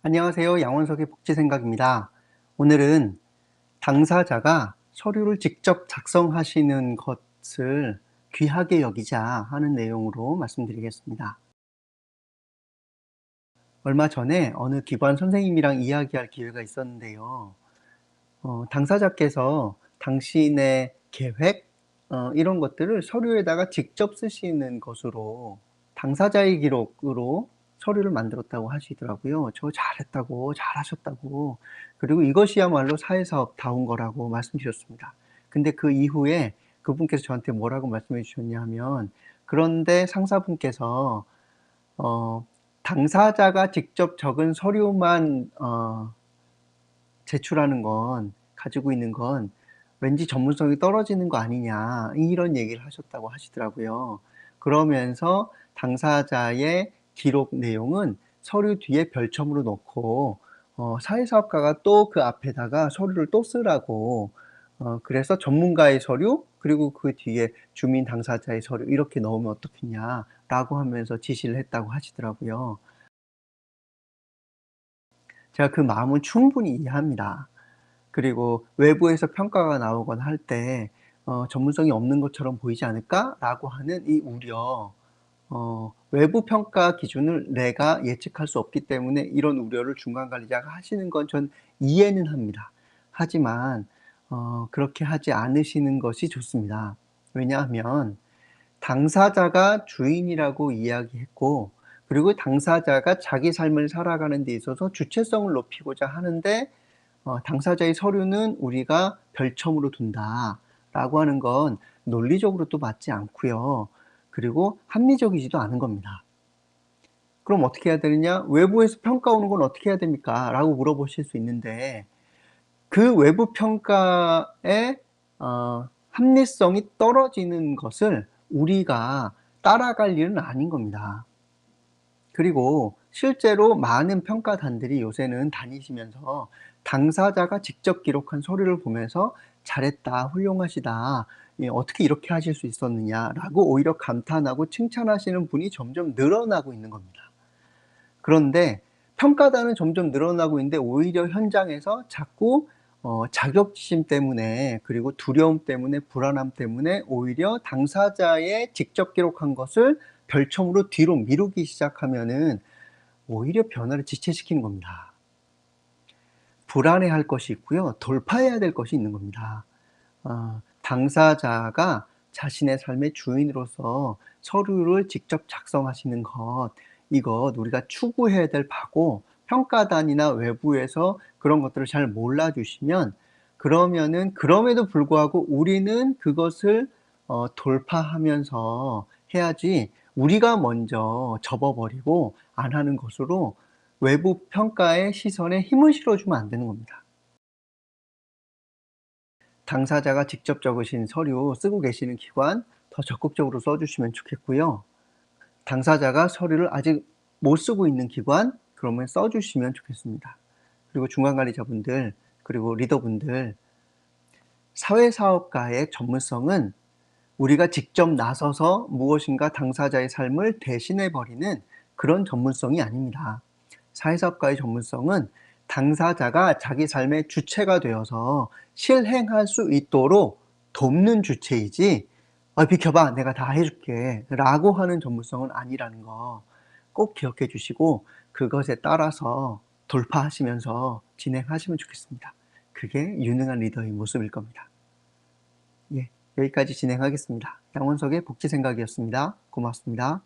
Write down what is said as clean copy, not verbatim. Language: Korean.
안녕하세요. 양원석의 복지생각입니다. 오늘은 당사자가 서류를 직접 작성하시는 것을 귀하게 여기자 하는 내용으로 말씀드리겠습니다. 얼마 전에 어느 기관 선생님이랑 이야기할 기회가 있었는데요. 당사자께서 당신의 계획, 이런 것들을 서류에다가 직접 쓰시는 것으로 당사자의 기록으로 서류를 만들었다고 하시더라고요. "저 잘했다."고 "잘하셨다."고 그리고 이것이야말로 사회사업다운 거라고 말씀주셨습니다. 근데 그 이후에 그분께서 저한테 뭐라고 말씀해 주셨냐 하면 그런데 상사분께서 어 당사자가 직접 적은 서류만 제출하는 건 가지고 있는 건 왠지 전문성이 떨어지는 거 아니냐 이런 얘기를 하셨다고 하시더라고요. 그러면서 당사자의 기록 내용은 서류 뒤에 별첨으로 넣고 사회사업가가 또 그 앞에다가 서류를 또 쓰라고 그래서 전문가의 서류 그리고 그 뒤에 주민 당사자의 서류 이렇게 넣으면 어떻겠냐라고 하면서 지시를 했다고 하시더라고요. 제가 그 마음은 충분히 이해합니다. 그리고 '외부에서 평가가 나오거나 할 때 전문성이 없는 것처럼 보이지 않을까?'라고 하는 이 우려. 외부 평가 기준을 내가 예측할 수 없기 때문에 이런 우려를 중간 관리자가 하시는 건 전 이해는 합니다. 하지만 그렇게 하지 않으시는 것이 좋습니다. 왜냐하면 당사자가 주인이라고 이야기했고 그리고 당사자가 자기 삶을 살아가는 데 있어서 주체성을 높이고자 하는데 당사자의 서류는 우리가 별첨으로 둔다라고 하는 건 논리적으로 또 맞지 않고요. 그리고 합리적이지도 않은 겁니다. 그럼 어떻게 해야 되느냐? "외부에서 평가 오는 건 어떻게 해야 됩니까?" 라고 물어보실 수 있는데 그 외부 평가의 합리성이 떨어지는 것을 우리가 따라갈 일은 아닌 겁니다. 그리고 실제로 많은 평가단들이 요새는 다니시면서 당사자가 직접 기록한 서류를 보면서 "잘했다. 훌륭하시다. 예 어떻게 이렇게 하실 수 있었느냐."라고 오히려 감탄하고 칭찬하시는 분이 점점 늘어나고 있는 겁니다. 그런데 평가단은 점점 늘어나고 있는데 오히려 현장에서 자꾸 자격지심 때문에 그리고 두려움 때문에 불안함 때문에 오히려 당사자의 직접 기록한 것을 별첨으로 뒤로 미루기 시작하면은 오히려 변화를 지체시키는 겁니다. 불안해할 것이 있고요. 돌파해야 될 것이 있는 겁니다. 당사자가 자신의 삶의 주인으로서 서류를 직접 작성하시는 것, 이것 우리가 추구해야 될 바고 평가단이나 외부에서 그런 것들을 잘 몰라 주시면 그러면은 그럼에도 불구하고 우리는 그것을 돌파하면서 해야지 우리가 먼저 접어 버리고 안 하는 것으로 외부 평가의 시선에 힘을 실어 주면 안 되는 겁니다. 당사자가 직접 적으신 서류 쓰고 계시는 기관 더 적극적으로 써 주시면 좋겠고요. 당사자가 서류를 아직 못 쓰고 있는 기관 그러면 써 주시면 좋겠습니다. 그리고 중간 관리자분들 그리고 리더분들 사회사업가의 전문성은 우리가 직접 나서서 무엇인가 당사자의 삶을 대신해 버리는 그런 전문성이 아닙니다. 사회사업가의 전문성은 당사자가 자기 삶의 주체가 되어서 실행할 수 있도록 돕는 주체이지 비켜봐. 내가 다 해 줄게." 라고 하는 전문성은 아니라는 거 꼭 기억해 주시고 그것에 따라서 돌파하시면서 진행하시면 좋겠습니다. 그게 유능한 리더의 모습일 겁니다. 예. 여기까지 진행하겠습니다. 양원석의 복지생각이었습니다. 고맙습니다.